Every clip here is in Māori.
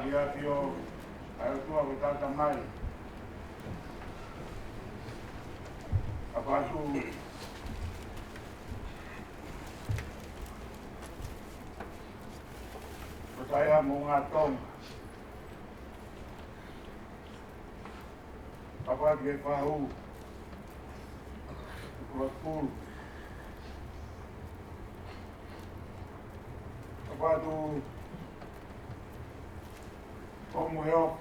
ia tio ai tua ko tata mai apa tu saya mau ngatong apa dia tahu kuat apa tu como eu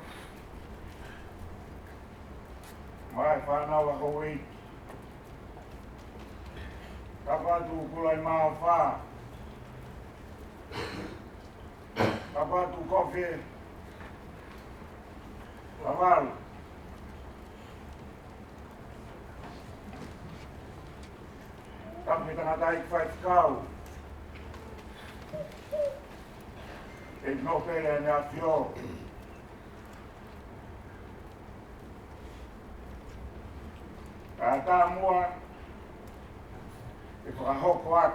mai whanau a hoi apa tu kulai mau wha apa tu kopi laval kami tengah taik fight kau no pele na fio ata mua e whakahokoat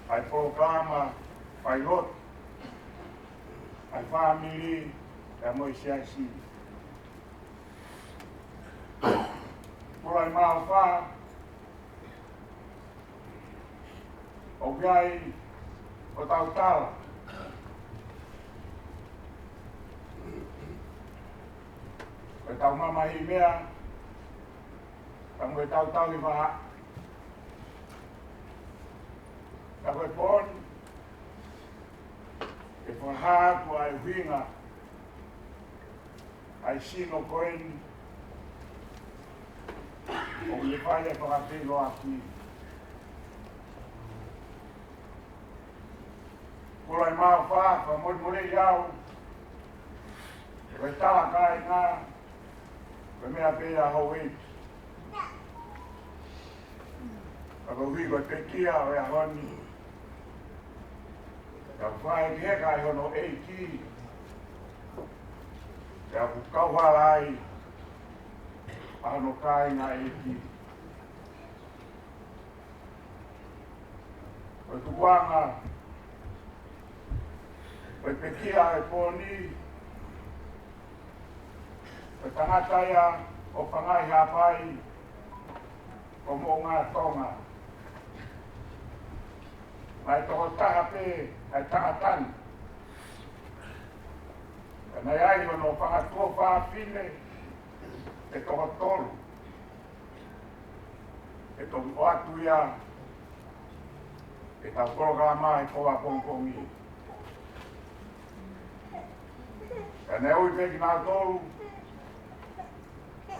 ai programa pilot ai family e moi siasi Purai mau wha o gai o tau tala o tau mama i mea tango e tau tau i waha ka koe pon e whahatu ai winga ai sino koeni o le whai e whakatelo aki Kulai mau wha, ka mori iau koe tala kai ngā koe mea pēra hau e ka koe hui koe pekia o ea honi ka whae ki heka i hono e ki ka ku kauhala ai ano kai ngā e ki koe tukuanga koe pekia e pōni koe tangata ia o pangai hapai o mō ngā tonga mai toko taha pē ai tangatani nei ai ono whakatua whāpine e toko tolu e toku atu ia e tau programa e koa pongpongi e ne ui peki nā tolu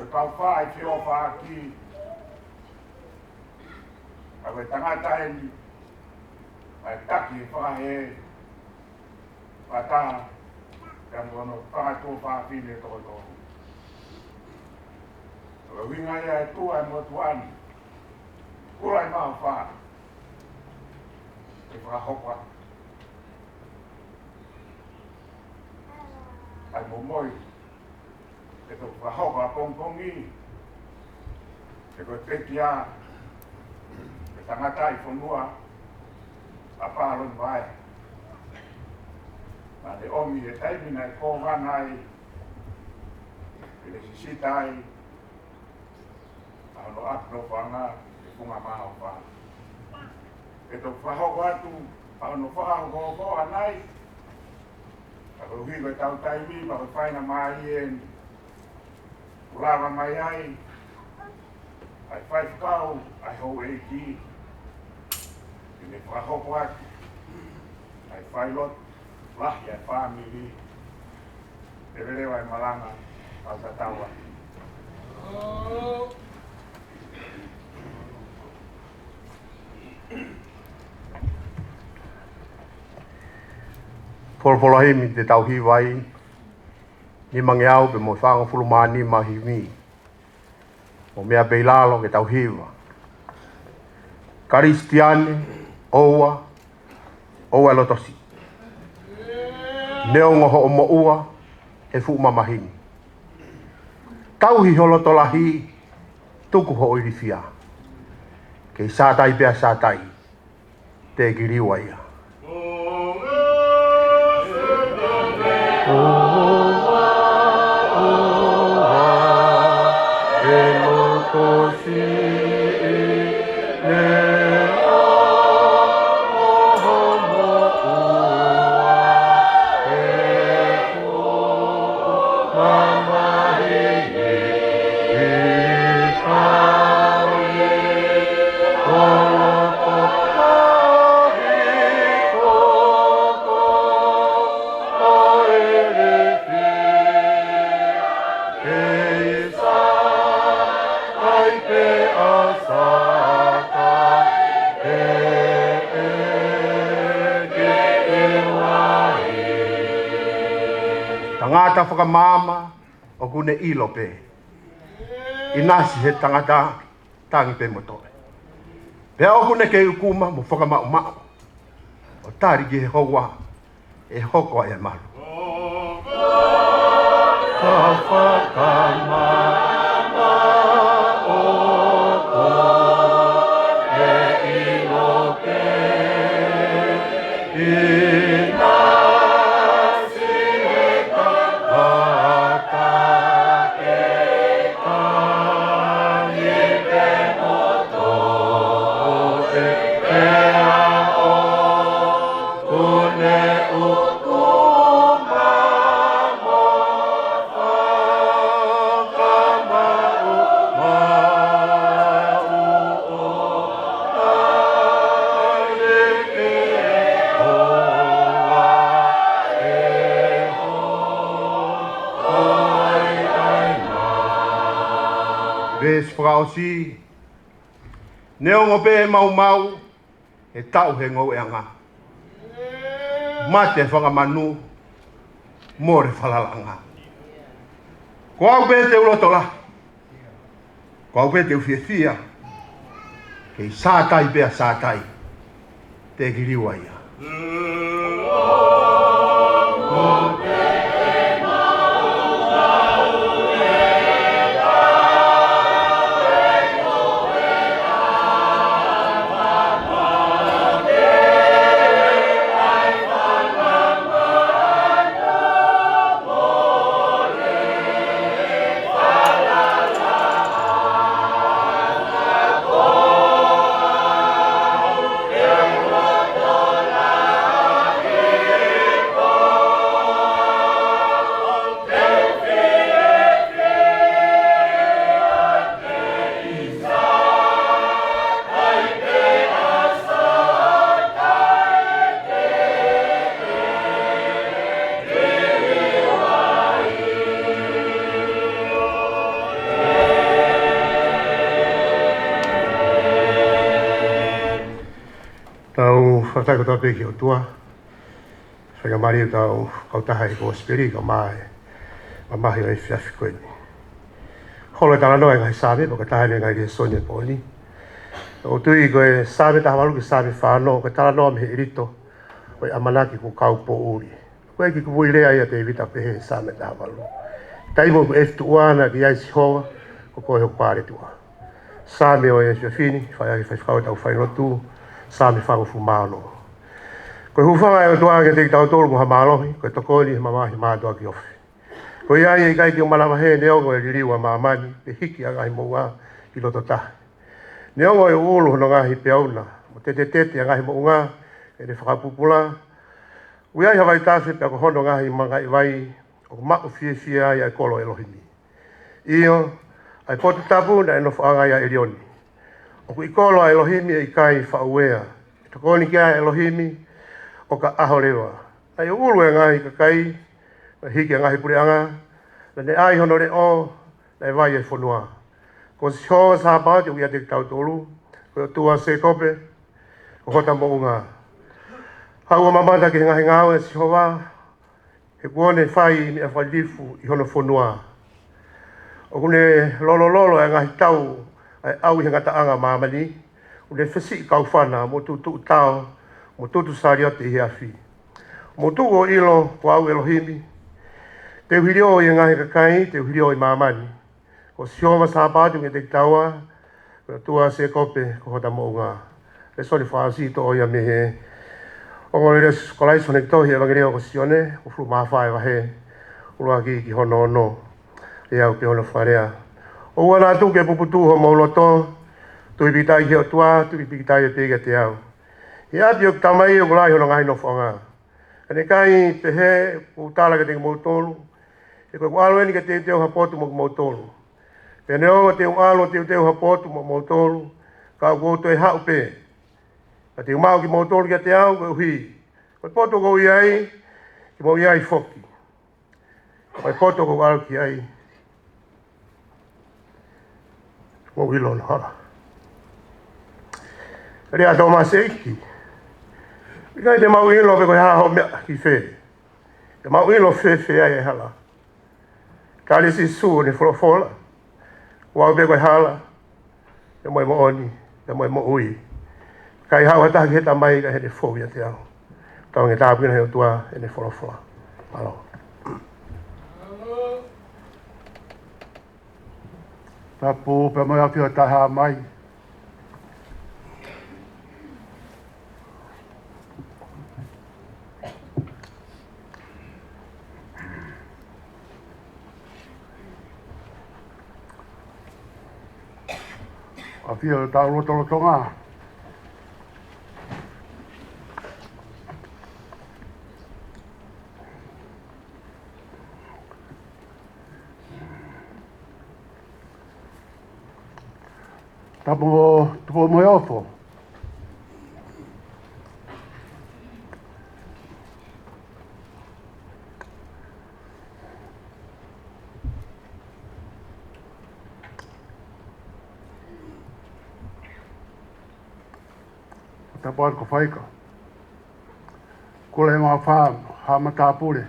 e tau wha e whio whaki a koe tangata eni ai taki e whahe whataha e mwono whakatua whāpine e toko tolu o winga ia e tua e motuani kulai mau wha e whakahokwa ai momoi e tō whakahokwa pongpongi e koe pekia e tangata i whanua a pāron vai ma le omi e taimina e kōwana ai e le sisita ai ano akno whanga e kunga maha wha. E tō whahoko atu, ano whahoko anai, ka koe hui koe tau taimi, ma koe whaina mai en, urawa mai ai whaifkau, ai hou e ki, e me whahoko atu, ai whailot, lahi ai whamiri, e rerewa e malanga, au tatawa. Polpolahi mi te tauhi wai ni mangeau pe mo whanga fulumani mahimi o mea peilalo ke tauhiwa Karistiane oua lotosi neo ngoho o mo ua e fu mamahini tauhi holotolahi tuku ho oirifia ke sātai pea sātai te kiriwa ia Tangata whakamama o kune ilo pe. Inasi he tangata tangi pe motoe. Pea o kune ke ukuma mo whakamau mao. O tari ki he hoa e hoko e malu. Ka whakamama o kune ilo pe. Ves whakaosi, neongo pe mau mau, e tau he ngau e anga. Mate whakamanu, more whalalanga. Ko au pe te ulotola, ko au pe te uwhiawhia, kei sātai pea sātai, te kiriwa ia. Tau whatai ko tau peki o tua. Whaka mari o tau kautaha i ko spiri ka mai. Ma mahi o e whiawhi koe ni. Holo e tala noa e ngai sāme, po ka taha ni ngai ke sonia po ni. O tui ko e sāme taha walu ki sāme whāno, ka tala noa me he irito. O e amanaki ko kau po uri. Koe ki kupu i lea ia te vita pehe sāme taha walu. Taimo ko eftu uana ki ai si hoa, ko koe ho kware tua. Sāme o e whiawhini, whai ake whai tau whainotu. Sāme whangu fumāno. Koe hufanga e o tuanga ke te ki tau tōru mo ha mālohi, koe tokoni he mamahi mātua ki ofi. Koe iai e kai ki o malama he neongo e ririwa māmani, pe hiki a ngahi mounga i loto tahi. Neongo e ulu hono ngahi peauna, mo te a ngahi mounga e ne whakapupula. Ui ai hawai tāwhi pe ako hono ngahi mangai vai, o mako fia ia e kolo Elohimi. Io, ai potu tapu na e no whaanga ia Elioni. O ku ikolo a Elohimi e kai whauea. E takoni kia Elohimi o ka aho rewa. Ai ulu e ngahi ka kai, na hiki a ngahi pureanga, na ne ai hono re o, na e vai e whanua. Ko si hoa sa pāti o kia te tau tolu, ko tua se kope, ko hota mounga. Hau a mamata ki ngahi ngāo e si hoa, he kuone whai mi a whalifu i hono whanua. O kune lolo e ngahi tau, ai au i ngata anga mamani, o le whesi i kau whana, mo tutu tau, mo tutu sariate i hafi. Mo tuku o ilo, ko au Elohimi, te uhirio i ngahi kakai, te uhirio i mamani. Ko sioma sa pātu nge te taua, ko tua se kope, ko hota mounga. Le soni whaasi to o ia mehe. O ngore res kolaiso nek tohi evangelio ko sione, o flu mawhae wahe. Kula ki hono no. E au pe hono wharea. O wana tu ke puputu ho mauloto. Tui pitai ki o tua, tui pitai e pega te au. I api o tamai o kulai hono ngai no whanga. Kane kai pe he utala ka te mautolu. E koe kualo eni ka te teo hapotu mo mautolu. Pe neo te alo te teo hapotu mo mautolu. Ka uoto e hau pe. Ka te umau ki mautolu ki te au, koe uhi. Koe poto ko iai, ki mo iai foki. Koe poto ko alo ki ai. Mo wilo no hala. Rea tō mase iki. Ika te mau ilo pe koe hala ho mea ki whē. Te mau ilo whē ai e hala. Ka le si su ni wholofola. Wau pe koe hala. Te moe mo oni. Te moe mo ui. Kai hau hata ki heta mai ka hene fōwia te au. Tau nge tāpina heo tua hene wholofola. Malo. Tapu pe mai api o taha mai. Api o tau rotonga. Tapu mo ofo. Tapu ko faika. Kule ma fa ha mata pule.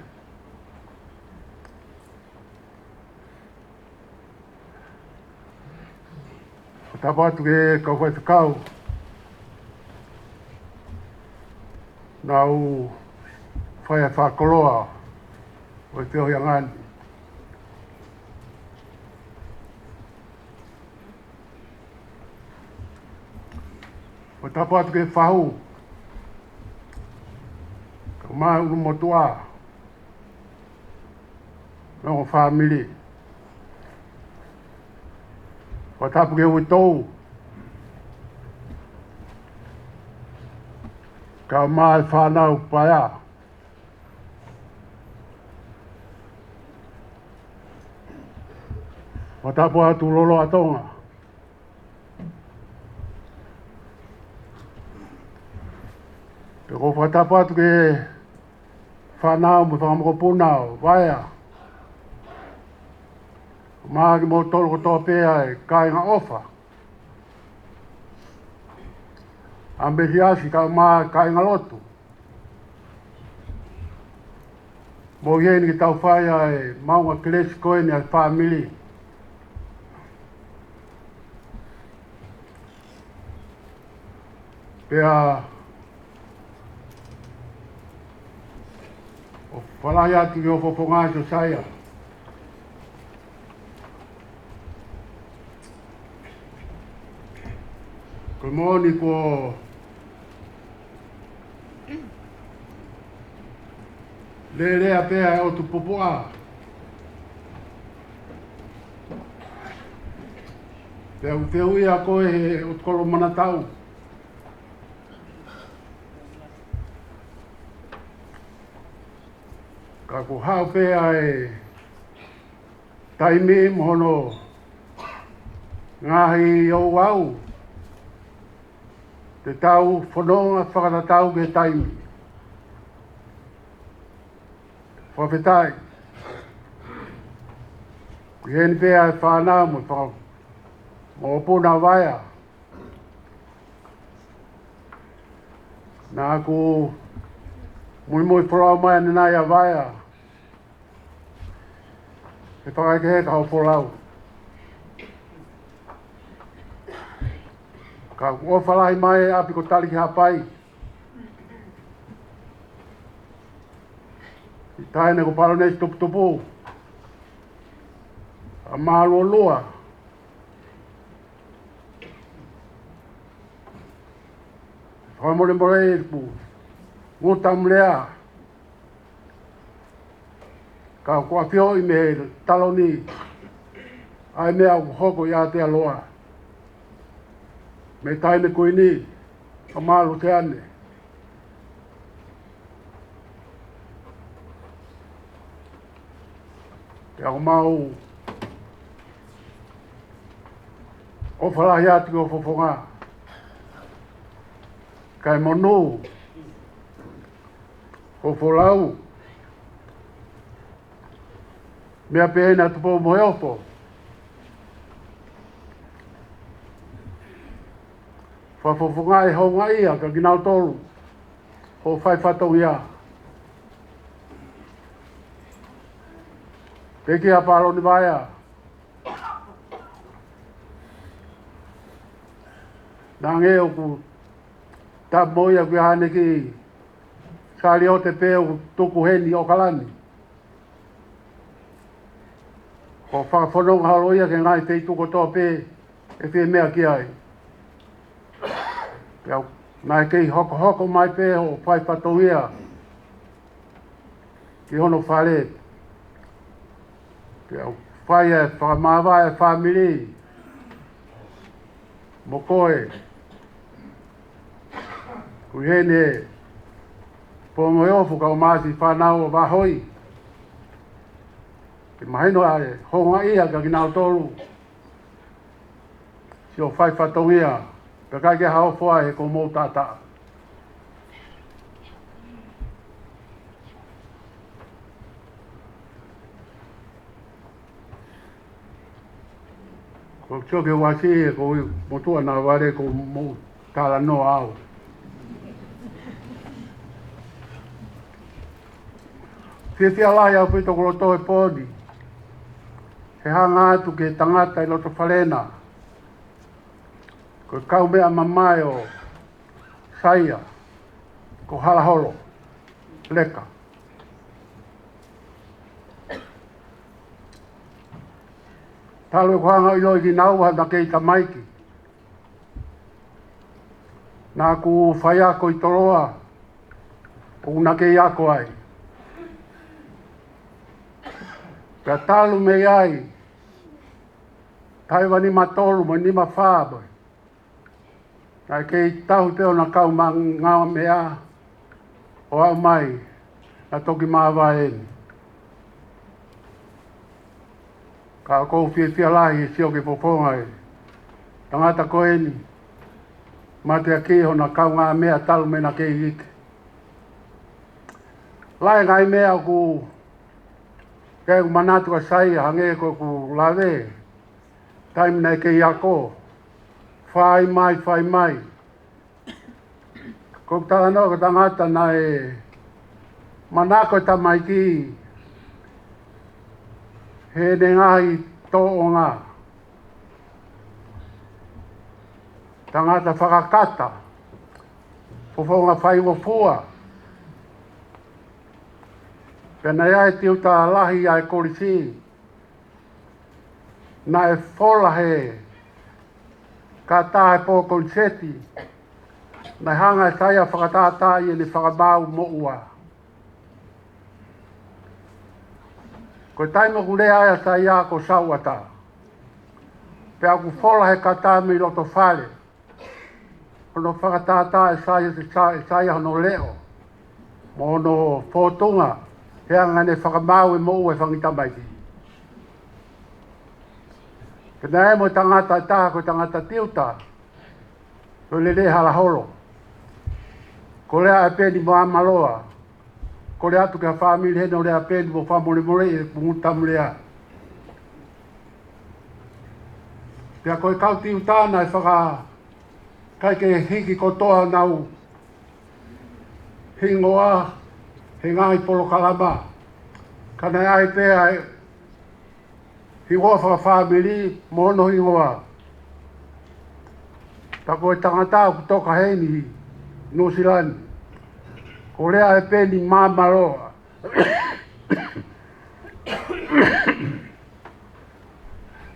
Tapu ke ko foi ficau. Nau fai fa koloa. O te o yangan. O tapu atu ke whahu. Ka maa unu motua. Nō whamiri. O tapu ke uitou. Ka maa e whanau paia. O tapu atu lolo atonga. Te ko whatapu atu ke whanau mo whakamoko punao, waia. Maa ki mo tolu ko tō pēa e kāinga ofa. Ambe hiasi ka maa kāinga lotu. Mo hieni ki tau whaia e maunga kilesi koeni al whamili. Pea o whalahi atu ki o whopongai so saia. Ko moni ko lea pea e o tu popoa. Pea u ia koe he o tukolo manatau. Ka ko hao pea e taimi mohono ngahi au au. Te tau whanonga whakatatau ke taimi. Whawhetai. Ku heni pea e whanau mo whakau. Mo puna waia. Nā ku mui whorau mai anina ia waia. He whakai ke he ka hau whorau. Ka o whalahi mai api ko tali ki hapai. I taine ko paro nesi tupu. A mahalo lua. Whamore more e pu. Ngutam lea. Ka kua fio I me taloni. Ai mea o hoko ia te aloa. Me taine kuini. Ka malu te ane. Te ako mau. O whalahi atu o whawhonga. Kai monu. O wholau. Mea pēna tupo mo eopo. Whawhonga e honga ia ka ginau tolu. Ho whai whatau ia. Peki a paro ni vaya. Nange o ku ta moia ku hane ki sali o te pe o tuku heni o kalani. Ko whakafonong halo ia ke ngai te tuko toa pe e te mea ki ai. Pea nai kei hoko hoko mai pe o whai patou ia. Ki hono whare. Pea whai e whakamawai e whamiri. Mo koe. Kui hene po mo ofu ka o masi whanau o wahoi. Ke mahino ae, honga ia ka ginau tolu. Si o whai whatau ia, pe kai ke hao whai e ko mou tata. Ko tio ke wasi e ko motua na ware ko mou tala no au. Whiwhia lai au pito koroto e pōni. He hanga atu ke tangata I loto whalena. Ko kau mea mamai o saia. Ko halaholo. Leka. Talo e ko hanga I loi ki nauha na kei tamaiki. Nā ku whai ako I toroa. O na kei ako ai. Pea talu me ai, taiwa ni matolu mo ni mawhāba. Nai kei tahu teo na kau ma ngāwa mea, o au mai, na toki māwa eni. Ka kou whiwhia lahi e sio ke poponga e. Tangata ko eni, mate a kiho na kau ngā mea talu me na kei ike. Lai ngai mea ku kei manatu ka sai hange ko ku lave. Taimi nei kei ako. Whai mai. Ko tāno ka tangata na e manako tamai ki. He ne ngahi tō o ngā. Tangata whakakata. Pofonga whai o fua. Pena ia e tiuta lahi ai korisi. Na e fola he. Ka tae po konseti. Na hanga e saia whakatata I ni whakamau mo ua. Ko taima ku rea aia saia ko sauata. Pea ku fola he ka tae mi loto whare. Kono whakatata e saia hono leo. Mo no fōtunga. Hea ngane whakamau e mo ue whangitamaiki. Kena e mo tangata I taha ko tangata tiuta. Ko le halaholo. Ko lea e peni mo amaloa. Ko lea atu kia whamili heno lea peni mo whamore e pungutam lea. Pea ko e kau tiutana e whaka kai ke hiki kotoa nau hingoa he ngai polo kalama. Kana ai pea hingoa whakawhamiri mono hingoa. Tako e tangata ku toka heni no silani. Ko rea e peni māmaroa.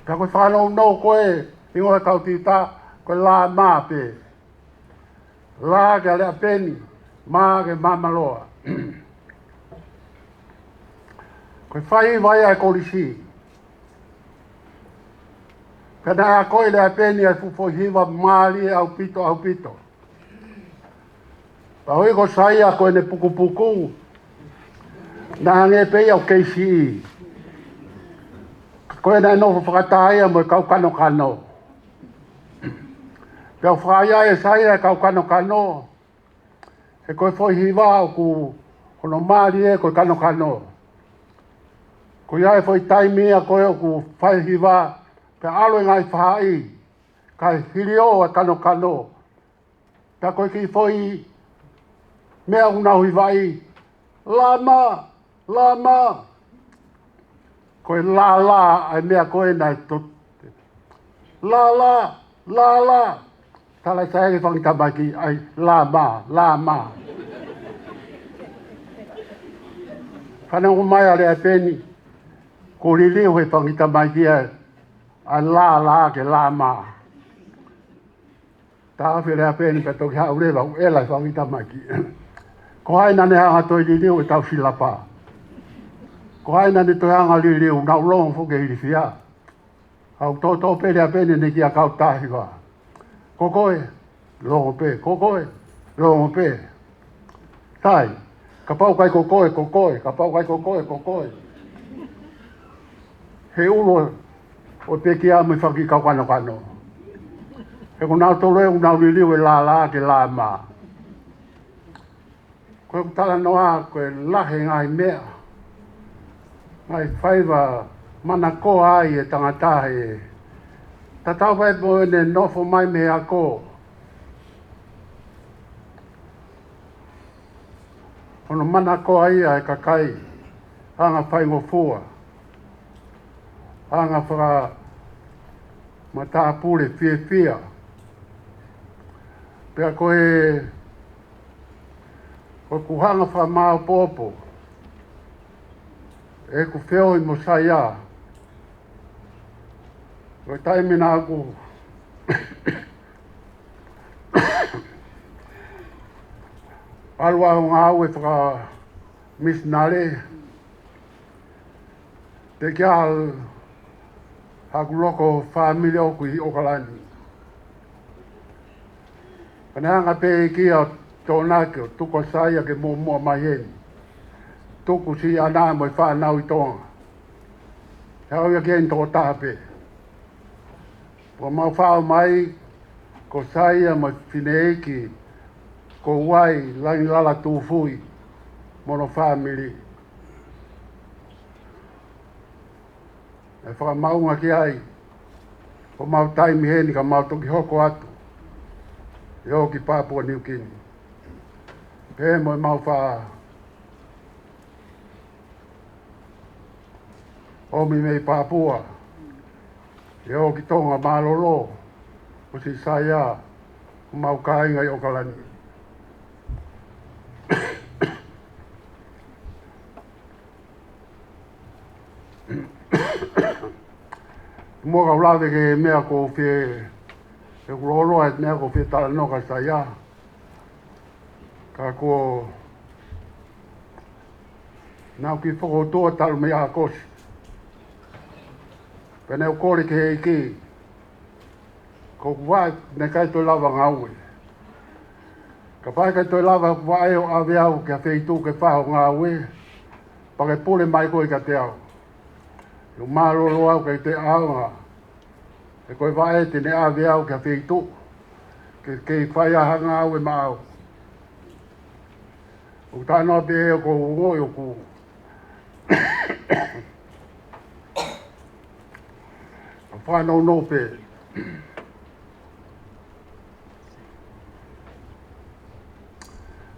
Tako e whanau no koe hingoa kau tiuta koe la māpe. La ke lea peni mā ke māmaroa. Koe whai vai ai kolisi. Pena a koe lea peni ai fufo hiwa maali au pito. Pa hoi ko sai a koe ne puku. Na hange pei au keisi. Koe na no whakataia mo kau kano. Pea whaia e sai e kau kano. E koe foi hiwa au ku kono maali e koe kano. Ko ia e foi taimi a koe o ku whai hiwa. Pe alo ngai whai. Kai hirio a kano. Pea koe ki foi mea unau hiwai. Lama. Koe la ai mea koe nai tot. La. Tala sa e whangita maki ai lama. Whanau mai ale a peni. Ko liliu he whangita maki ai la ke lama. Ta awhi lea peni pe toki hau rewa u elai whangita maki. Ko haina ne hanga toi liliu e tau silapa. Ko haina ne toi hanga liliu nau longo fuke hiri fia. Au tō pere a pene ne ki a kau tāhiwa. Kokoe, longo pe. Tai, ka pau kai kokoe. He ulo o te ki a me whaki kau kano. He ko nau tolo e unau liliu e la ke la maa. Koe kutala noa koe lahe ngai mea. Ngai whaiva mana ko ai e tangata e. Tatau vai mo ne nofo mai me a ko. Ono mana ko ai e kakai. Anga whai ngofua. Anga whaka mata pule fia. Pea koe ko kuhanga wha mao popo. E ku wheo i mo saia. Koe taimina aku. Alua o ngā au e whaka misnare. Te kia haku loko whamile oku i Okalani. Paneanga pe kia tōnake o tuko saia ke mua mai heni. Tuku si anā mo i whanau i tonga. Hau ia kien tō tāpe. Po mau whao mai ko saia mo whineiki ko wai langi lala tūfui mono whamiri. E whakamaunga ki ai. Ko mau taimi heni ka mau toki hoko atu. Yo ki Papua New Guinea. Pe mo mau wha omi mei Papua. Yo ki tonga malolo. O si saia. Mau kainga i Okalani. Mua ka ulawe ke mea ko fie. E kurolo et mea ko fie tala noka saia. Ka ko nau ki whakotoa talu mea kosi. Pene o kore ke heiki. Ko kuwai ne kai toi lava ngaue. Ka pai kai toi lava kuwai o awe au ke feitu ke whaho ngaue. Pa ke pule mai koe ka te au. Yo malolo au ke te aunga. E koe wae te ne awe au ke feitu. Ke whai aha ngaue ma au. O tāna pe e ko ngoi o ku. Whanau no pe.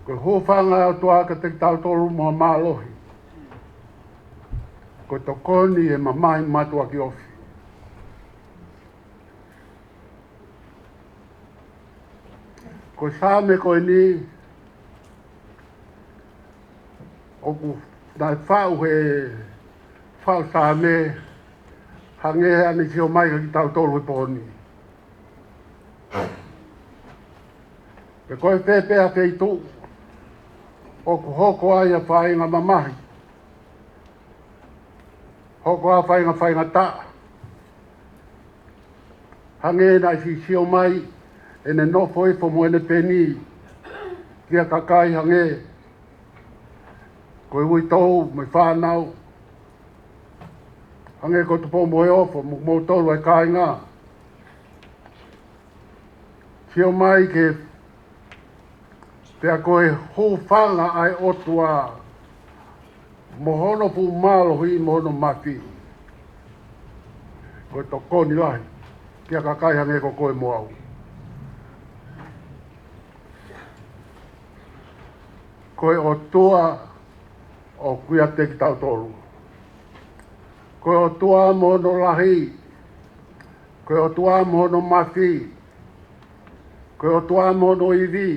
Ko hōwhanga au toa ka te tau tolu mua mālohi. Ko tokoni e mamai matua ki ofi. Ko sāme koe ni oku nai whau he whau sāme hange ane si o mai ki tau tolu e pōni. Pe koe pēpea peitu oku hoko ai a whae ngā mamahi. Hoko a whainga ta. Hange na si sio mai ene nofo e fo moene peni. Kia kakai hange. Koe ui tau mai whanau. Hange ko tupo moe ofo mo tolu e kai ngā. Sio mai ke pea koe hou whanga ai otua mohono pu malo hui mohono maki. Koe to koni lahi. Kia kakai hange ko koe moau. Koe o tua o kuia te ki tau tolu. Koe o tua mohono lahi. Koe o tua mohono maki. Koe o tua mohono iwi.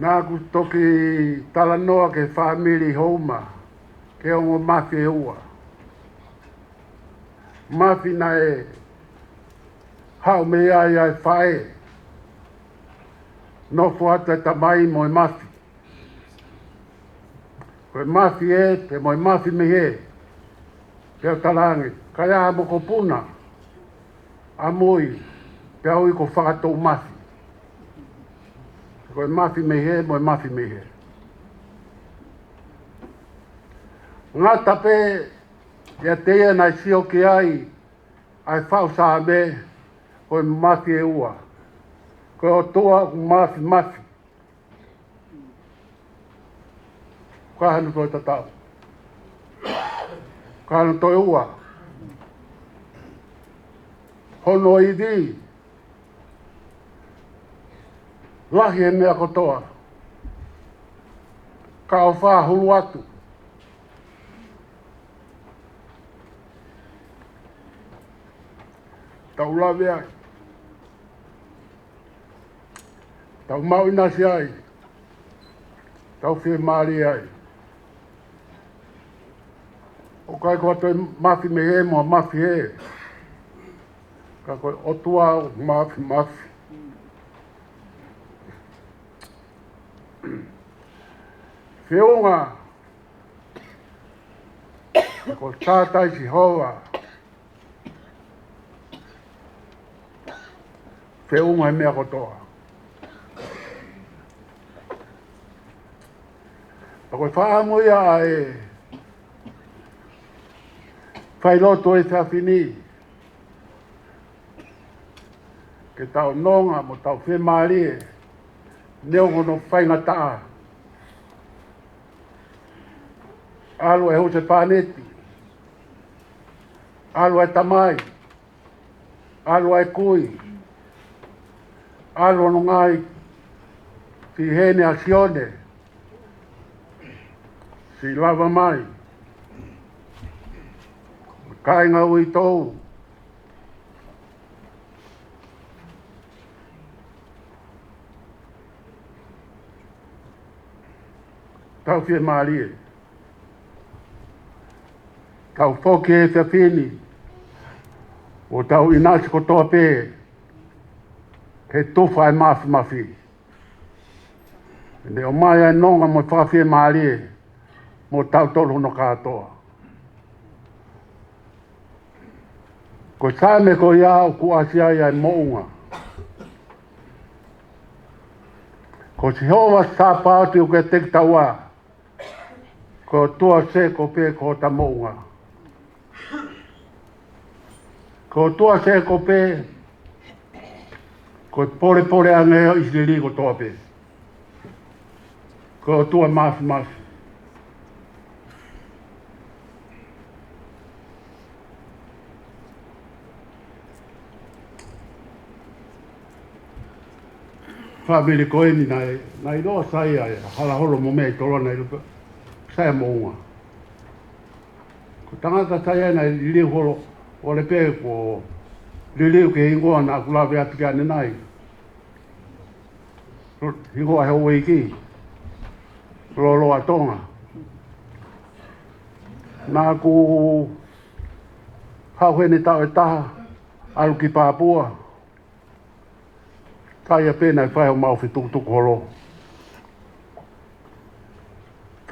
Nā ku toki talanoa ke whamiri houma, ke ongo mafi e ua. Mafi na e hau me ai ai whae. No fuata tamai mo e mafi. Koe mafi e, te mo e mafi me he. Pea talangi, kaya amo ko puna. Amoi, pea ui ko whakatou mafi. Koe mafi me he, mo e mafi me he. Ngā tape, ia teia nai sio ki ai whau saa me, koe mafi e ua. Koe o toa mafi mafi. Koe hanu toi tatau. Koe hanu toi ua. Hono i di. Lahi e mea kotoa. Ka o wha hulu atu. Tau lawe ai. Tau mau inasi ai. Tau whie maari ai. O kai kua toi mafi me he mua mafi he. Ka koe otua mafi mafi. Whiunga. Ko tātai si hoa. Whiunga e mea kotoa. A koe whaamoia e whailoto e whiawhini. Ke tau nonga mo tau whemari e. Neongo no whainga taa. Alo e hose pāneti. Alo e tamai. Alo e kui. Alo no ngai. Si hene a sione. Si lava mai. Kai ngā ui tōu. Tau whie maari e. Tau whoke e whiawhini. O tau inasi kotoa pē. He tofa e mafi mafi. Ne o mai e nonga mo whawhie maari e. Mo tau tolu no katoa. Ko sāme ko iau ku asia ia e mounga. Ko si hoa sāpāti u ke tek taua. Ko tua se ko pē ko ta mounga. Ko tua se ko pē. Ko pore pore ange isili ko toa pē. Ko tua mafi mafi. Whabili ko eni nai roa sai ai, hala holo mo mei tolo nai lupa, sai mounga. Ko tangata sai ai nai liliu holo, o le pē ko liliu ke hingoa na kulawe ati ane nai. Hingoa he oe iki, lolo atonga. Nā ku hauhene tau e taha, alu ki Papua. Kai a pēnei whai o mau whi tukutuku holo.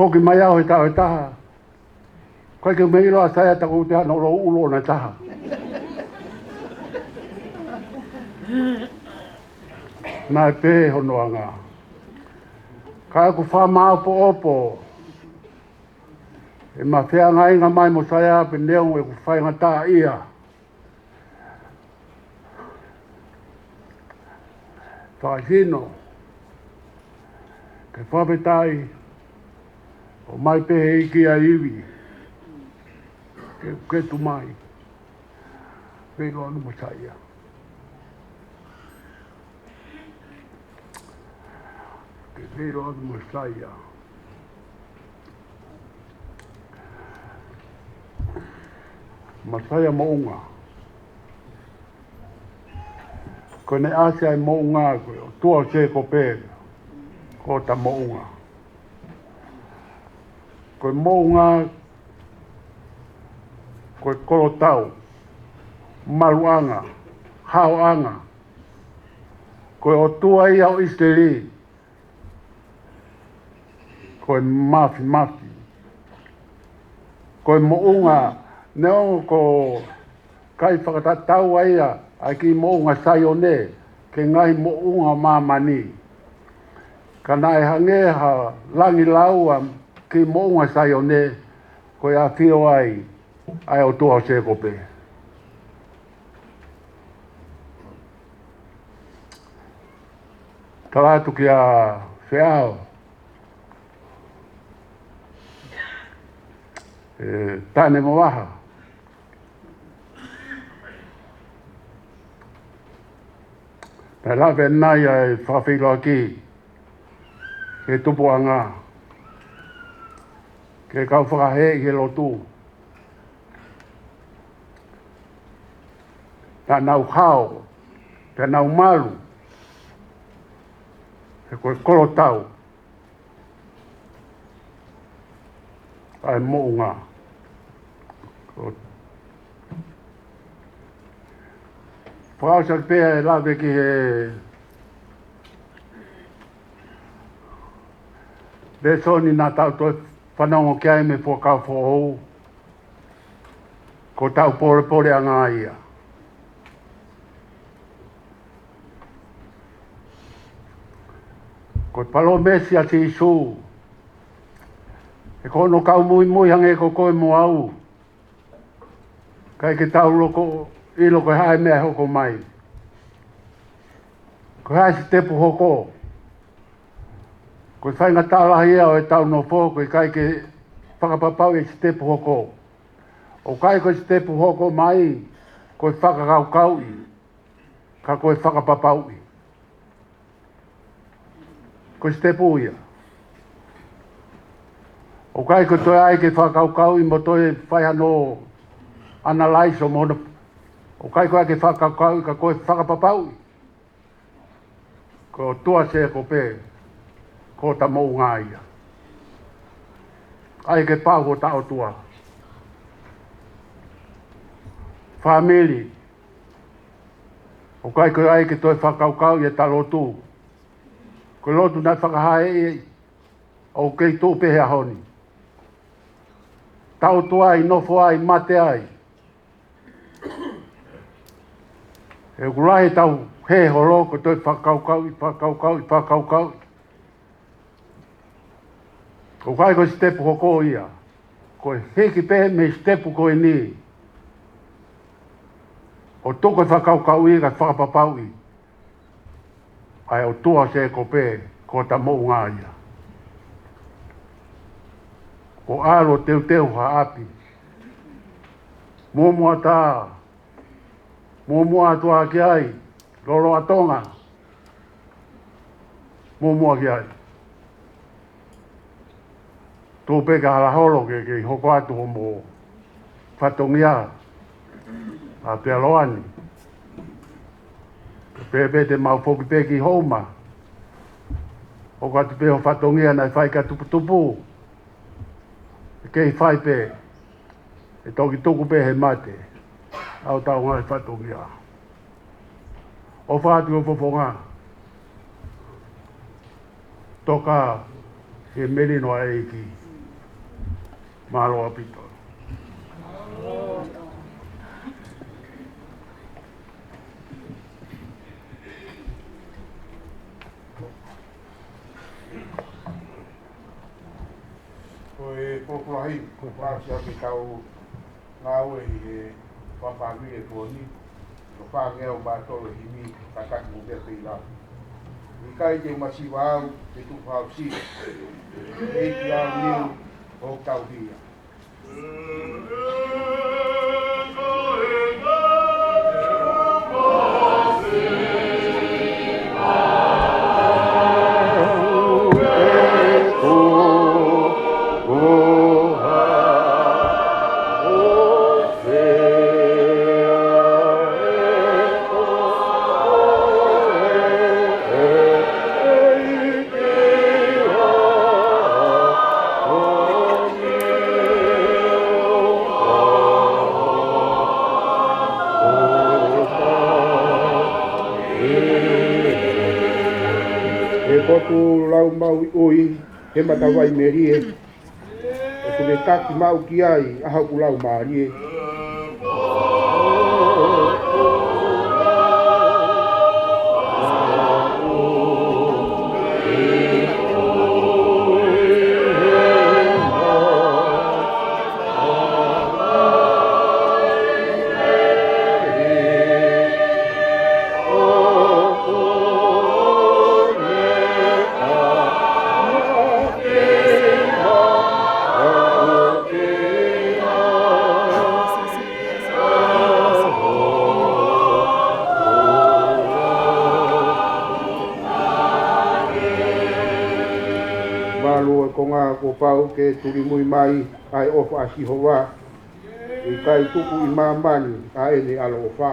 Foki mai au he tau he taha. Koe ke mei loa saia taku te hana uro ulo na taha. Nā e pē hono anga. Ka aku wha maapo opo. E ma whea ngai ngā mai mo saia pe neong e ku whai ngā tā ia. Whaakino. Ke whapetai. O mai pe he iki a iwi. Ke tu mai. Whelo anu mo saia. Ke whelo anu mo saia. Masaya mo unga. Ko ne ase ai mo unga ko tua se ko pe. Ko ta mo unga. Ko mo unga ko kolo tau. Maluanga. Hauanga. Ko o tua ia o isteri. Ko mafi. Ko mo unga neo ko kai whakatatau aia ai ki mo unga sai o ne ke ngai mo unga mamani. Ka nai hange ha langi laua ki mo unga sai o ne ko ia whio ai o tua se kope. Talatu ki a whiao. Tane mo waha. Pea lawe nai ai whawhilo ki. Ke tupu anga. Ke kau whakahe i he lotu. Ta nau hao. Pea nau malu. He koe kolo tau. Ai mo unga. Whakausa pēa e lawe ki he Besoni nā tau toi whanongo kia me whakau whohou ko tau pore a ngā ia. Ko palo mesi a ti isu e kono kau mui hange ko koe mo au. Kai ke tau loko i loko hae mea hoko mai. Ko hae si tepu hoko. Ko whai ngā tālahi au e tau no fō ko i kai ke whakapapau e si tepu hoko. O kai ko si tepu hoko mai ko i whakakau i. Ka ko i whakapapau i. Ko si tepu ia. O kai ko toi ai ke whakakau i mo toi whai ano analyze o mono. O kai ko ai ke whakakau i ka ko i whakapapau i. Ko tua se ko pē. Ko ta mo ngā ia. Ai ke pau ho tau tua. Family. O kai ko ai ke toi whakaukau i e talotu. Ko lotu nai whakahae i o kei tō pehe honi. Tau tua i nofo ai mate ai. E kulahi tau he holo ko toi whakaukau. Ko kai ko stepu hoko ia. Ko heki pehe me stepu ko ni. O toko whakaukau i ka whakapapau i. Ai o tua se ko pe ko ta mo ngā ia. O alo teu ha api. Mua tā. Mua atua ki ai. Lolo atonga. Mua ki ai. Tō peka hala holo ke hoko atu homo whatongia a te aloani. Pepe te mau whoki peki homa. Hoko atu peho whatongia nai whaika tupu. Kei whai pe. E toki tuku pe he mate. Au tau ngai whatongia. O whātu o whawhonga. Toka he merino a eiki. Malo apito. Koe populahi, koe pāsia ki tau ngāue i e whawhāwi e tuoni. Ko whāngea o mātoro himi kakaki mo mea pei rā. I kai te masiwa au te tupau si. E ki au niu o tau hia. Kotu lau mau ui, he matawai merie. E kune taki mau ki ai, aha ku lau maarie. Ko pau ke turi mui mai ai ofa asi hoa i kai tuku i mamani a ene alo ofa.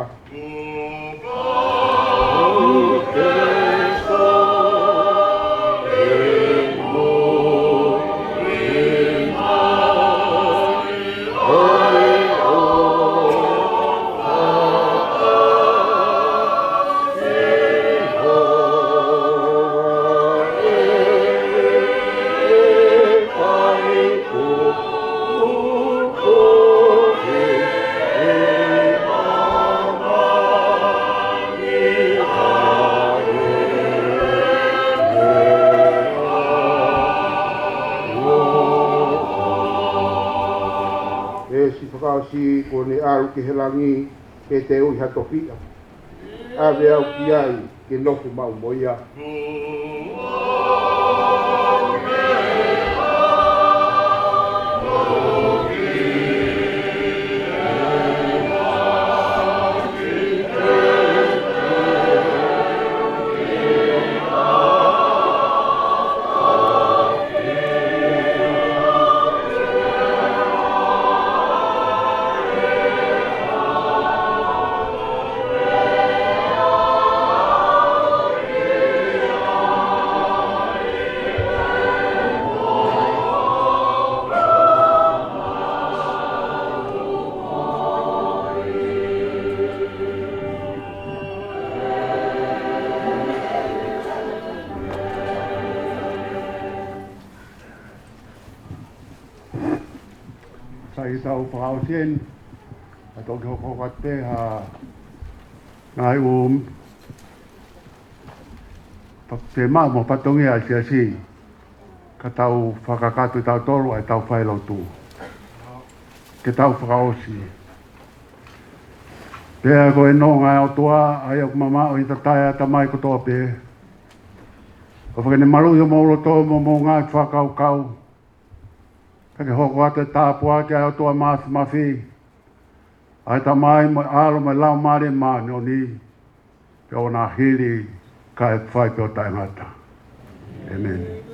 Si ko ne aru ke helangi ke te ui hatopia. Ave au ki ai ke nofu mau moia. Sai tau pausien atau ke hokate ha ngai te mo patongi a si ka tau whakakatu tau tolu ai tau whaelo tu ke tau whakaosi pēa koe no ngai au tua ai au mama o i tatai a tamai ko tō pē o whakene malu i o maulo tō mo ngai whakau kau Kake hoko ate tāpua ki au tua māsi mawhi. Ai ta mai mo alo mai lau mare mā no ni. Pe o nā hiri ka e whai pe o tai ngata. Amen.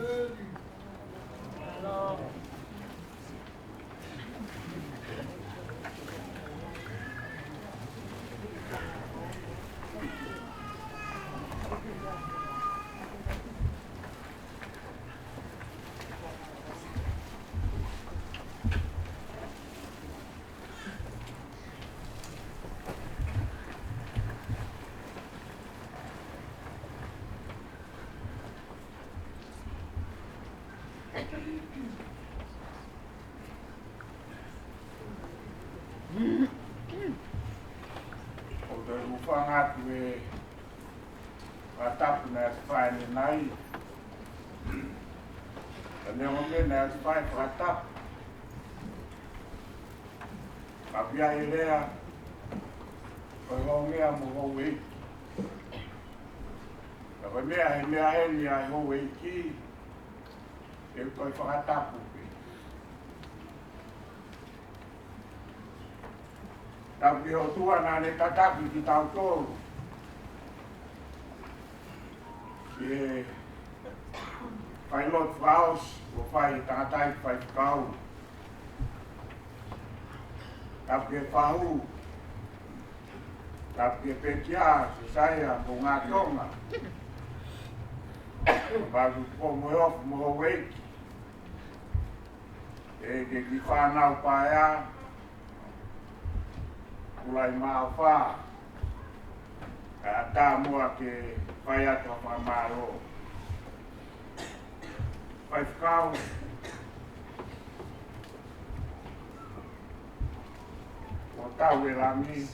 tapu na whakaini nai. Ka leo mena whakatapu. Ka pia i lea, koe hongea mo hou eiki. Ka koe mea he mea heni ai hou eiki, e koe whakatapu. Tau ki ho tua nā ne tatapi ki tau tōru. E whai lot whaos, o whai tangatai whai whakau. Tau ki e whahu. Tau ki e pekia, se saia, mo ngā tonga. Baru po mo ofu mo ho weiki. E ke ki whanau paea. Ulai maa wha, tā mua ke whai ato wha maro. Whai whakau, o tau e rami,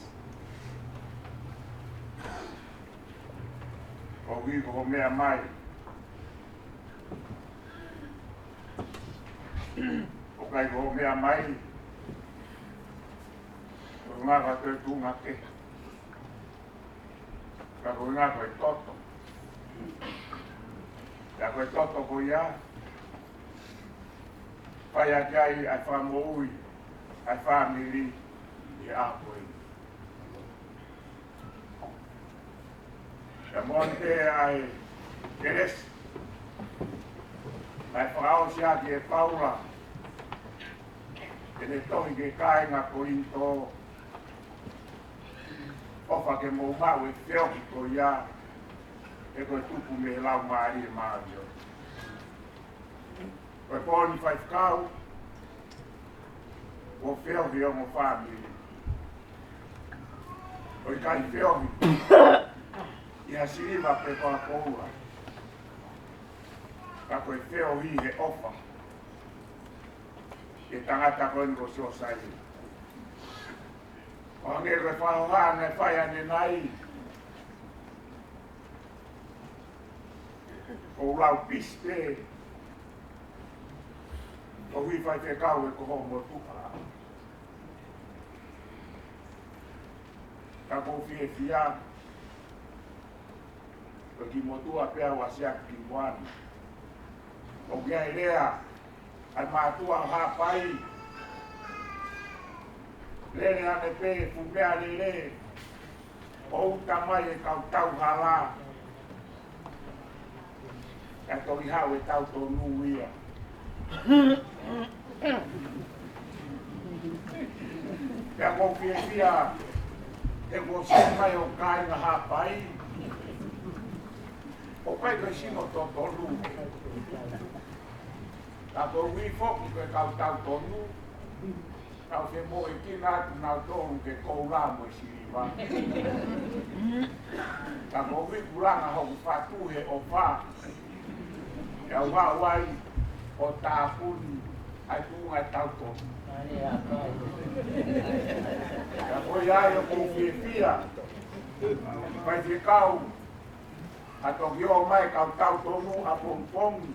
o hiko ho mea mai. O kai ho mea mai, ngā ka te tūnga ke. Ka koe ngā koe toto. Ka koe toto ko ia. Whai a kai ai whamoui, ai whamiri i a koe. Ka monte ai keres. Ai whakao si aki e paura. E ne tohi ke kai ngā kointo. Ofa ke mo mau e whio ki ko ia, e koe tupu me lau maari e maari o. Koe pōni whai whakau, o whio ki o mo whamiri. Koe kai whio ki, i ha siriva pe koa koua. Ka koe whio hi he ofa, e tangata koe niko sio sai. O hange koe whaohana e whai ane nai. O lau piste. O hui whai te kau e koho mo tupa. Ka kou fie fia. Ko ki motua pia wa siak ki wani. O kia i rea. Ai mātua hapai. Lere ane pe, fumea lere, o utamai e kau tau hala. Ka tori hau e tau tō nuia. Ka kou fia, e kou mai o kai na hapai. O kai koe sino tō tonu. Ka kou wifoki koe kau tau tonu. Kau ke mo e ki nātu nāu tōru ke kou rā mo e siriwa. Ka mo wiku ranga hoku whatu he o whā. E au wā wai o tāpuni ai tūnga e tau tōru. Ka mo iai o kou fie fia. Pai te kau. A toki o mai kau tau tōru a pongpongi.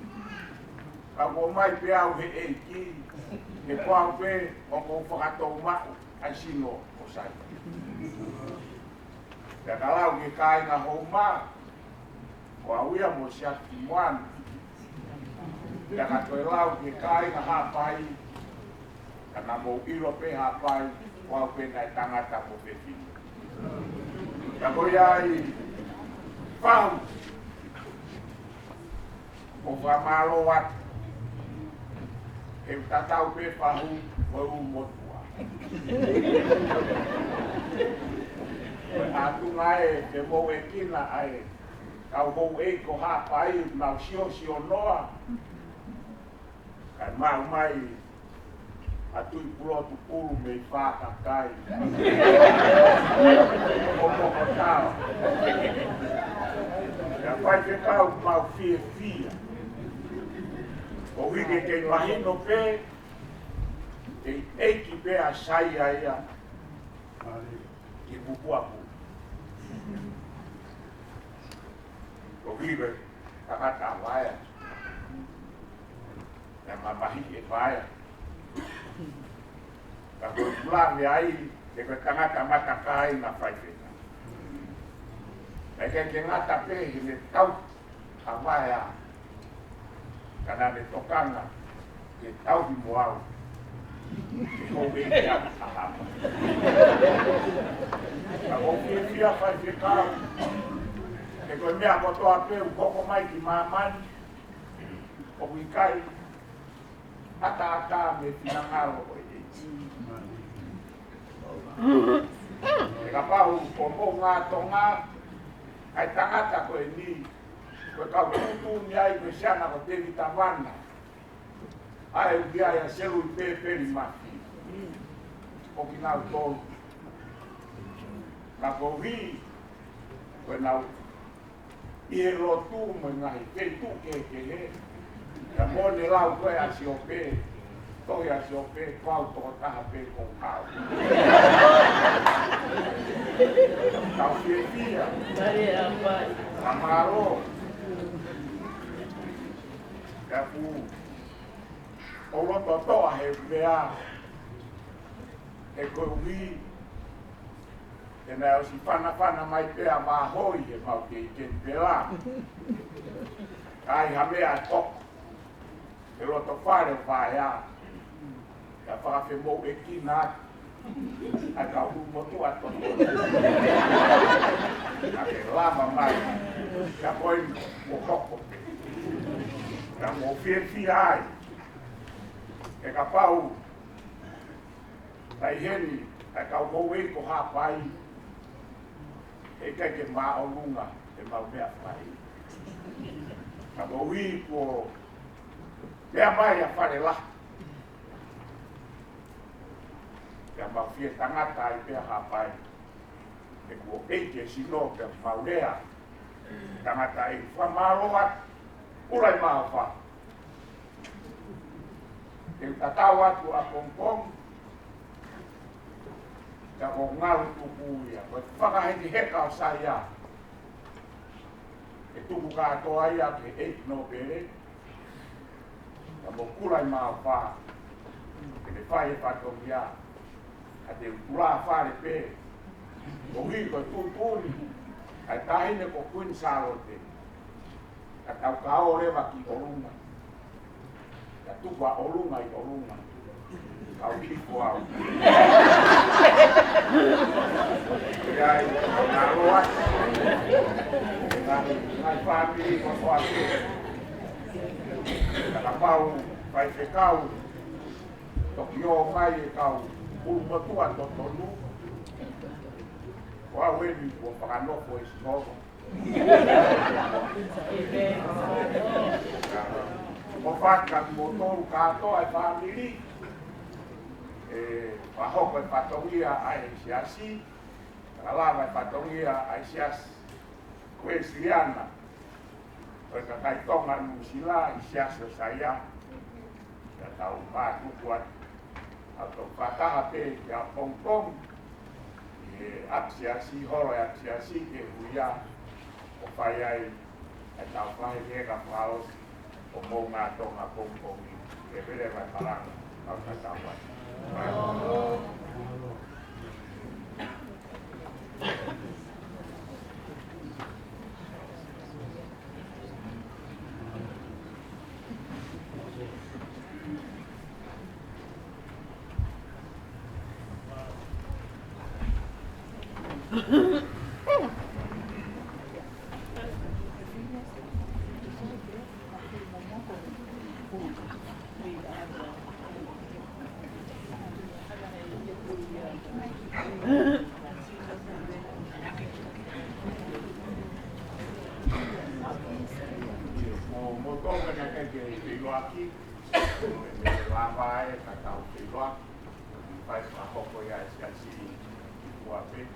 Ka mo mai pe au he eiki. E koa pe o kou whakatou mako ai sino o sai. Ka kalau ke kai ngā hou mā, o auia mo siaki moana. Ka toi lau ke kai ngā hapai, ka ngā mou iro pe hapai, o au pe nai tangata po pepi. Ka koi ai whau, o whamaro atu. E tatau pe whahu o u motua. A tunga e te mou e kina ai, kau mou e ko hapai nau sio noa. Kai mau mai atui pulotu pulu me whaka kai. O moko tau. Ka pai te kau mau fie fia. O hige ke mahino pe, e eiki pe a sai a ia, ki pupuapu. O vive kakata vaya. Ya mamahi e vaya. Kalau pulang ya ai ke tangata mata kai na faifena. Eke ngata pe ni tau avaya. Kana de tokanga ke tau di moau. Ko be ya salama. Kalau dia faifeka e ko mea ko to ape un koko mai ki maman. O wikai ata me tinangalo ko e. E kapau o ngā tonga ai tangata ko e ni ko ka tutu ni ai ko siana ko te vitavana ai ugia ya selu pe peri maki o ki nau tolu ka ko vi ko nau i e rotu mo ngai ke tu ke he ka mo ne lau ko a si o pe to ya si o pe ko to ta pe ko ka tau fia amaro kapu olo to a he vea e ko vi e na o si fana mai pe a ma hoi e mau ke pela ai hamea tok e lo to fare vai a ya fa fe mo e kina a ka u mo to a to a ke lama mai ka poi mo koko ka mo fi ai e ka pau tai heni a ka mo we ko ha pai e ka ke ma o lunga e ma o mea pai ka mo wi ko pea mai a fare la ya ma fie tangata i pea hapai e kua peike sino pea maulea tangata i whamaroa urai maawha e tatau atu a kongkong ka o ngaru tuku ia koe whakaheti heka o saia e tuku katoa ia ke eit no pere ka mo kurai maawha e me whai e patou ia a te pula whare pē. O hi ko tūpuni, ai tahine ko kuin sarote. Ka tau ka o rewa ki orunga. Ka tupa orunga i orunga. Ka o kiko au. Iai, ngā roa. Ngai whāpiri ko toa pē. Ka pau, whai whekau. Toki o mai e kau. Uma tua totonu, o aweli o whakanoko e sinogo. O whaka mo toru katoa e whamiri, e wahoko e patongia ai siasi, kalama e patongia ai siasi, koe siliana, koe kakaitonga nusila i siasi o saya, ka tau pātukuat, atau kata HP ya pong aksi horo aksi ke huya opayai atau pai ke kapal omong atau ngapong ke bele parang au katawan aqui, lá vai, catar o filho lá, faz uma roupa e assim, o AP,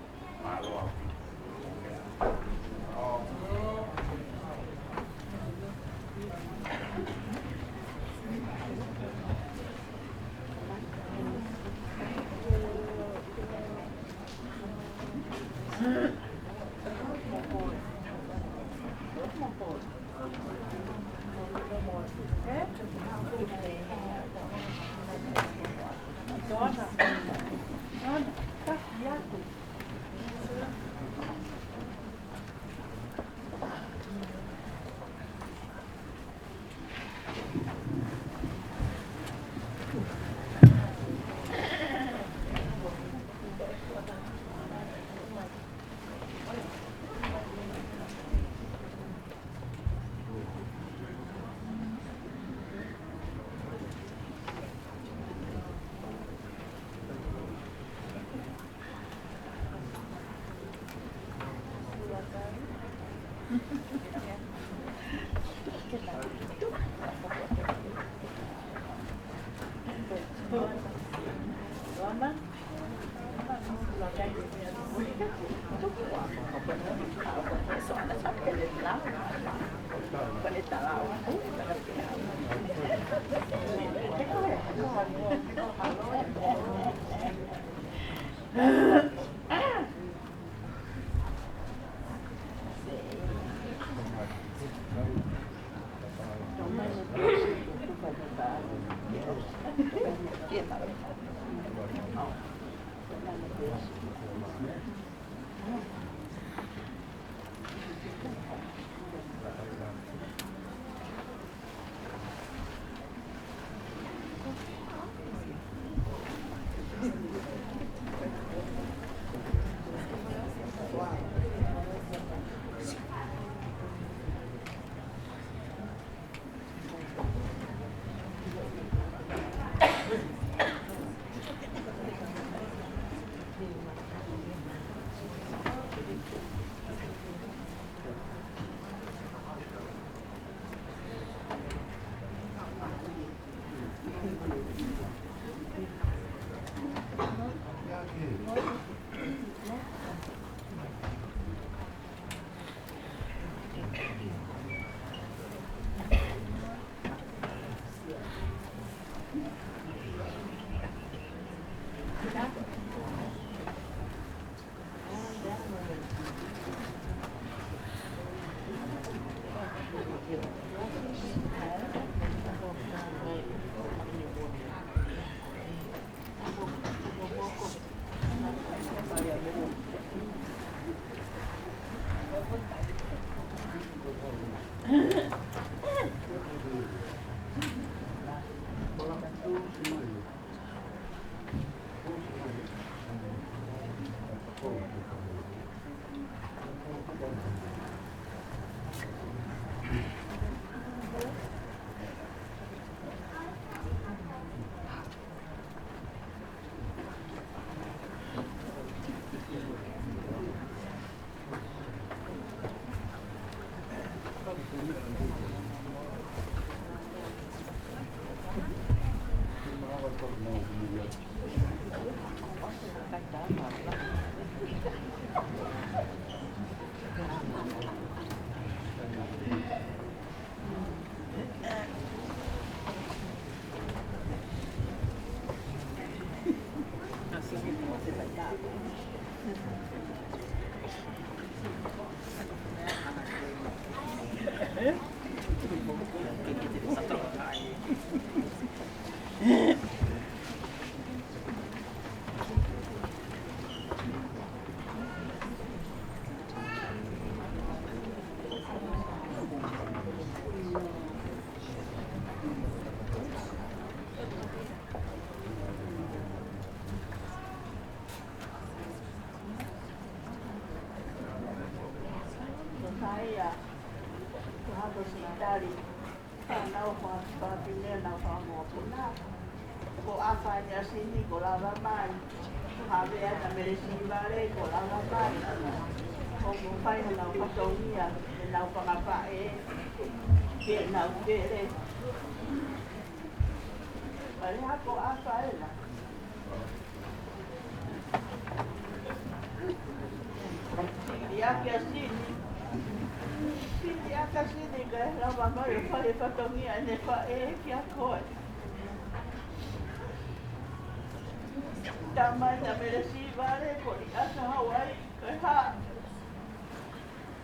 malo aqui.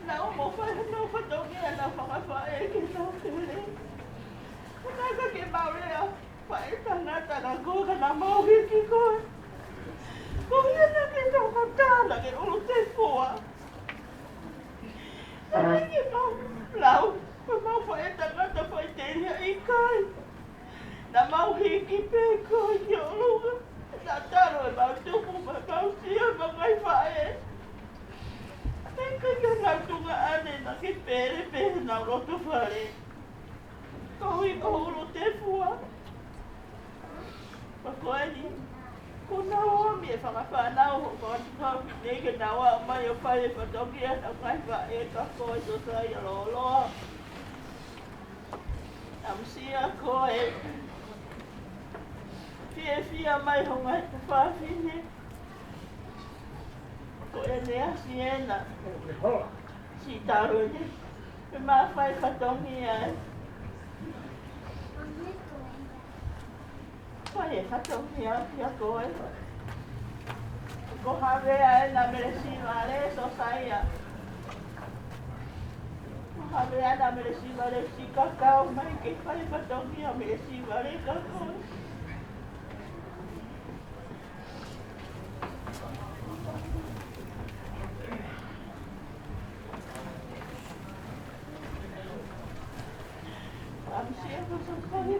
Não, mo fai no fotogia na whakawhae ki tau kule. Naka ke maulea, whae tangata na koka na mauhi ki koe. Ko hia na ke tau katana ke ulu te fua. Naka ke mau lau, ko mau whae tangata whae te ria i kai. Na mauhi ki pe koe ki ulu. Na taro e mau tupu ma mau sia ma ngai whae. Naka ke rautunga ane na ke pere pere na roto whare. Ko i ko ulu te fua. Pa koe ni, ko nā oa mi e whakawhanau ho ko atukau ki nei ke nā oa mai o whai e whatoki a na kai wha e ka koe so sai a loa. Amsia koe. Fia mai ho ngai te whawhine. Ko e nea siena. Si taro ni. E mā whai whatongi ai. Whai e whatongi au ki a koe. Ko hawea e na meresi wale so saia. Ko hawea na meresi wale si kakao mai ke whai whatongi au meresi wale ka koe. Amsia ko sa koe.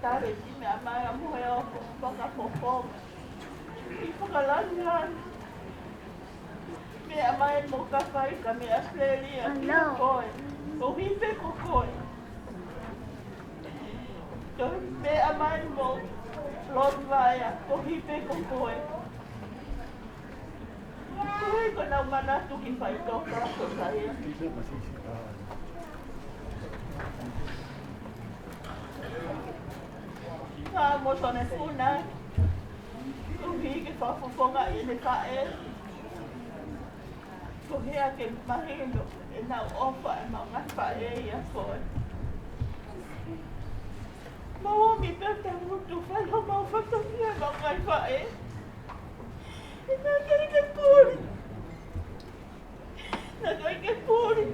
Tare si me amai a moe o whakapopong. I whakalangan. Me amai mo ka whai ka me Australia ki a koe. Ko hipe ko koe. Ko me amai mo Lotvaia, ko hipe ko koe. Koe ko nau manatu ki whai toka so saia. Ka mo tone puna. Ko hi ke whafofonga i ne whae. Ko hea ke mahino e nau ofa e mau ngai whae i a koe. Mau mi pēta mutu whai ho mau whatongi e mau ngai whae. E nā kei ke pūri. Nā kei ke pūri.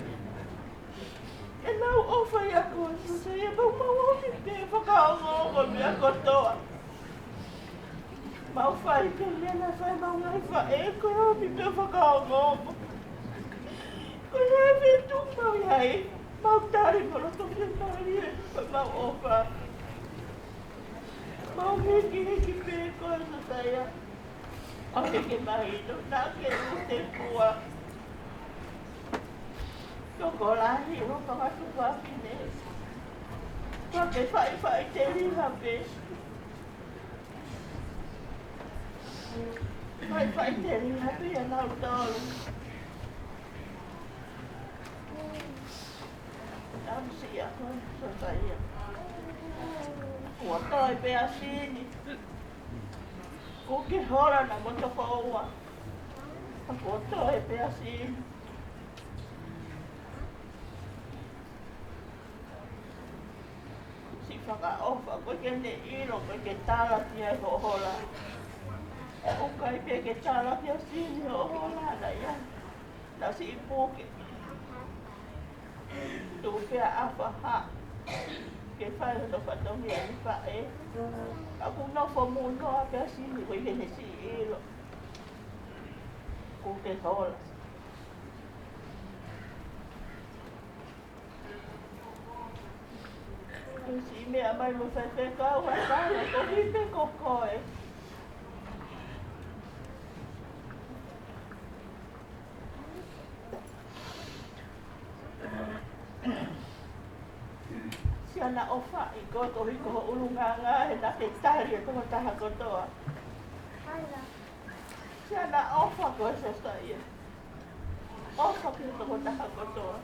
E nau ofa i a koe so se e mau mi pē whakaongo mi a kotoa. Mau whai ke lena whai mau ngai whae ko au mi pē whakaongo. Ko hea whetu mau iai. Mau tari moro toki e tari e mau ofa. Mau heki pē koe so saia. O heke mahino, nā ke ute kua. Toko lahi, o whakatu whakine. Kua ke whai te riha pē. Whai te riha pē a nau tolu. Amsia koe so saia. Kua toi pe a sini. Ko ke hora na moto koua. Kua toi pe a sini. Si whakaofa koe ke ne ilo koe ke tala ki ai hohola. O kai pe ke tala ki a sini hohola na ia. Na si ipuke. Tu pe a awha ha. Ke whai hoto whatongi a ni whae. Aku no whamu no a pia sini koe ke ne si ilo. Ko ke hola. Ko si mea mai mo whai whekau a tāna ko hipe ko koe. Siana ofa i koto hiko ho ulunganga he na te tari e toka taha kotoa. Siana ofa koe sa saia. Ofa ki toka taha kotoa.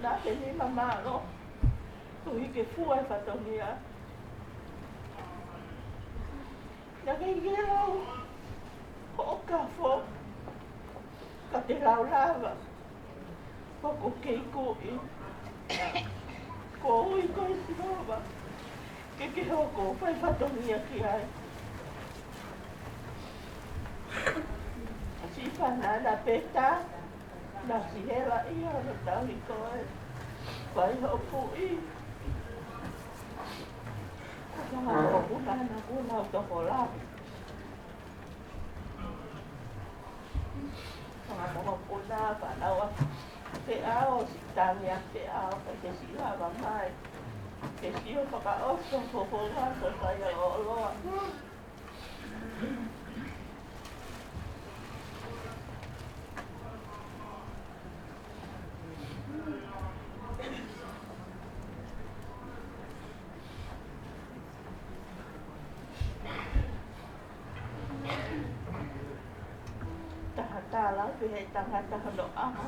Nā te ni mamaro. Tu hike fua e whatongia. Nā kei ngerau. Ho o ka fo. Ka te lau lava. Poko keiko e. Ko ui ko e tinoa. Ke hoko, pai whatongia ki ai. Si whanana peta, na si hela i ana tahi koe. Pai hopu i. Kaka hopu nana kuna o toko lahi. Kaka hopu nā whanawa. Te ao si tangi a te ao, kai te si lava mai. Te si o whaka oso, hopo ngako kai a o loa. Tahatala, pihe tangata no aha.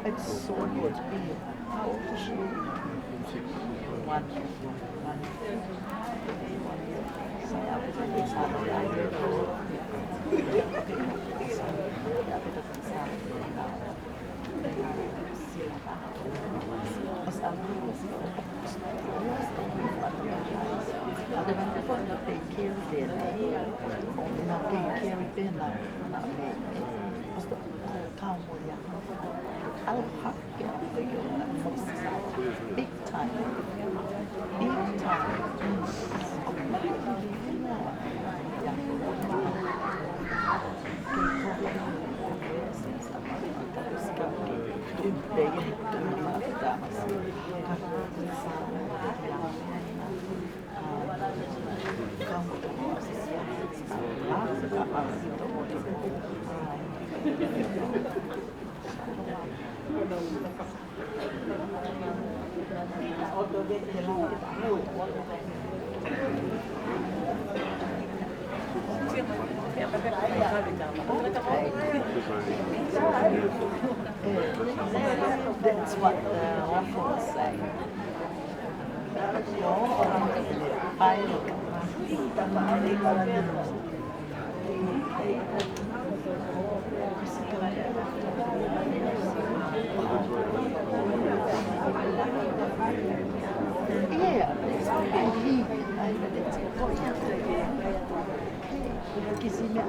It's so good to be big time. Big time. That's what the waffles say. Orang baik. Iya, kisime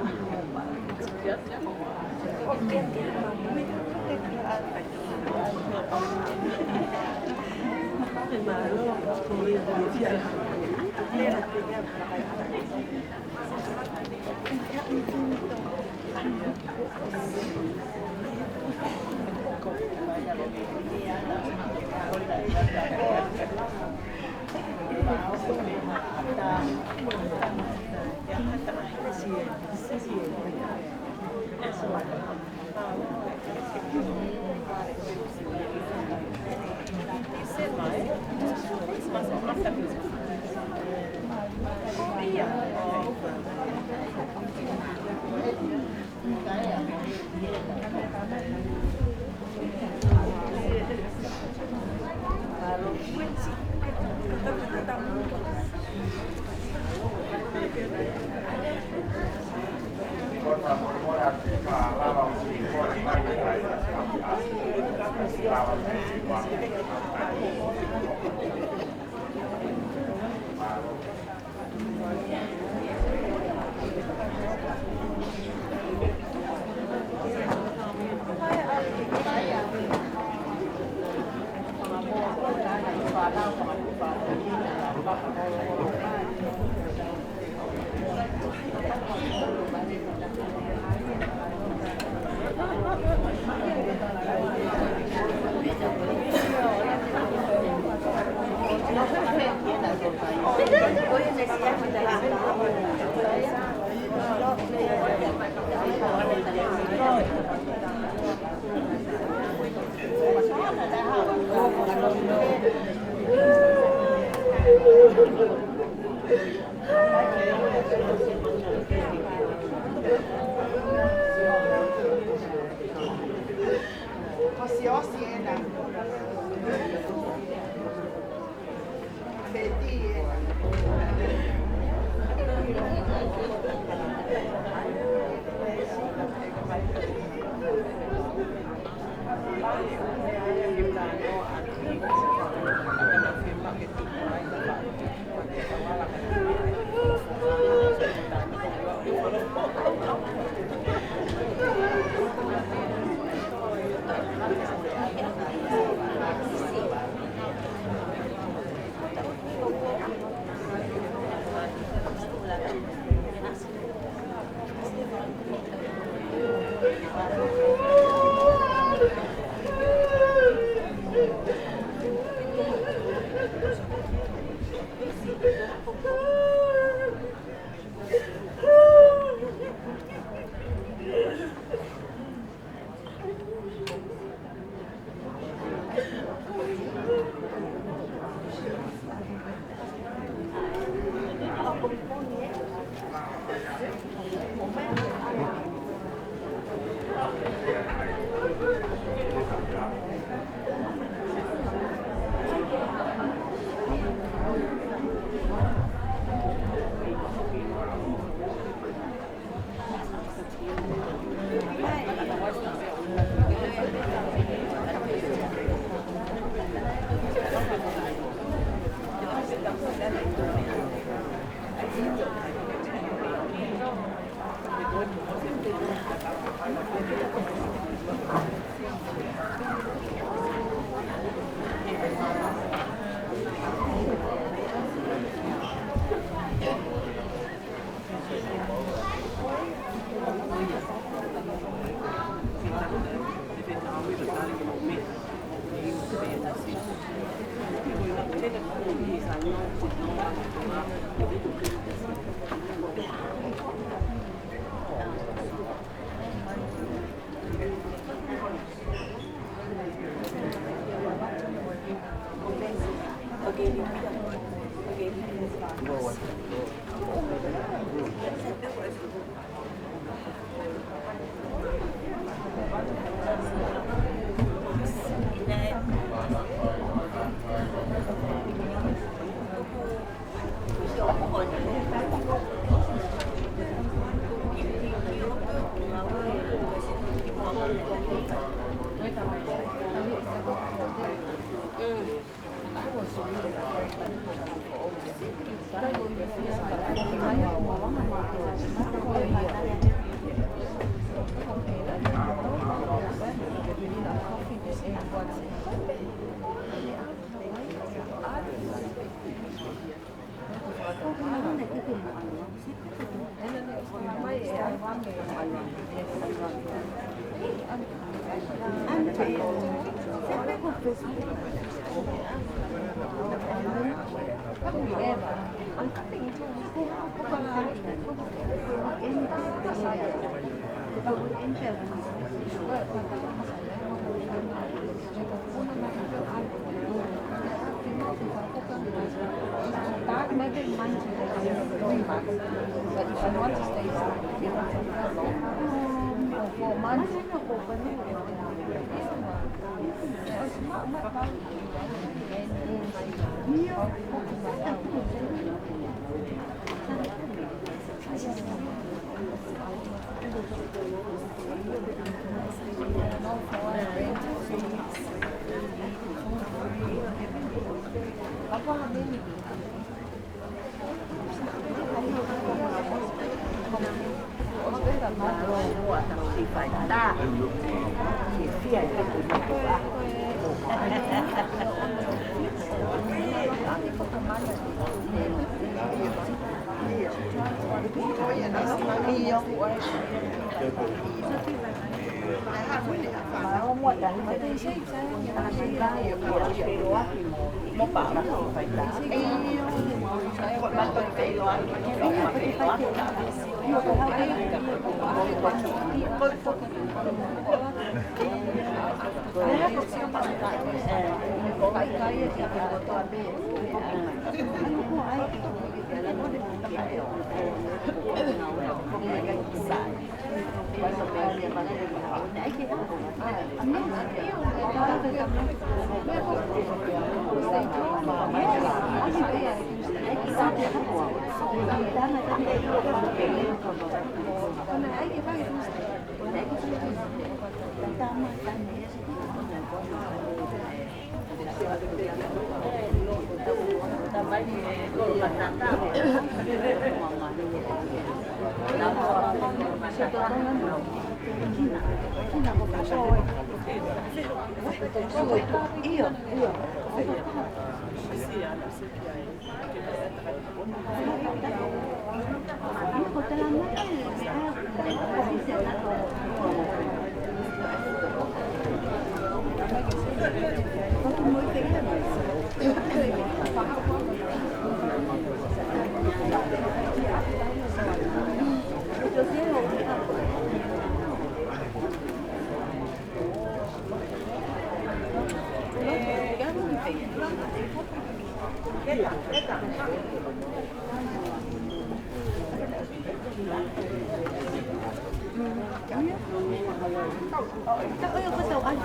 Tapi ako sa ano?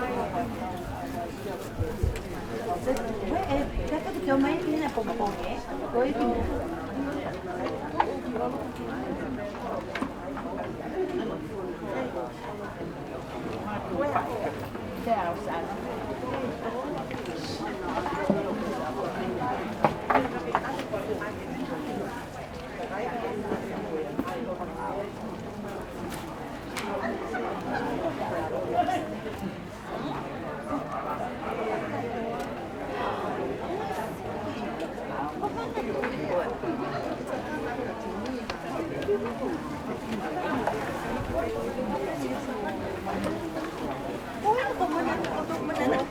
Dapat ito may pinapagpapong eh. Koy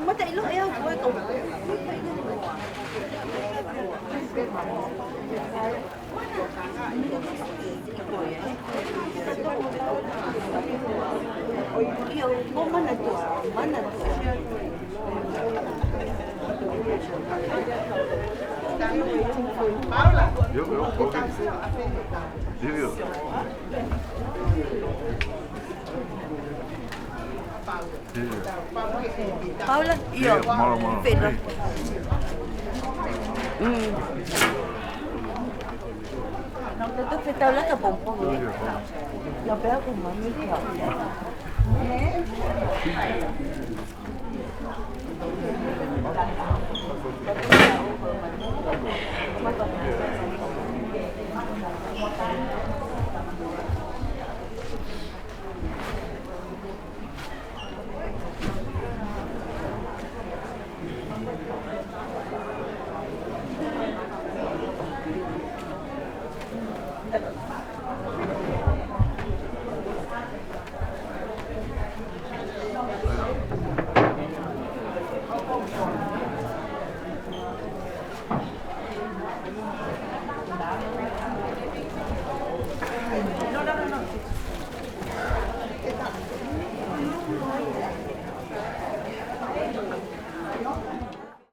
mata ilo ayaw ko ito. Iyo, mana to? Mana to? Paula, iyo. Pedro. Nagtutok si Paula sa pompong eh. Napaya ko mami siya.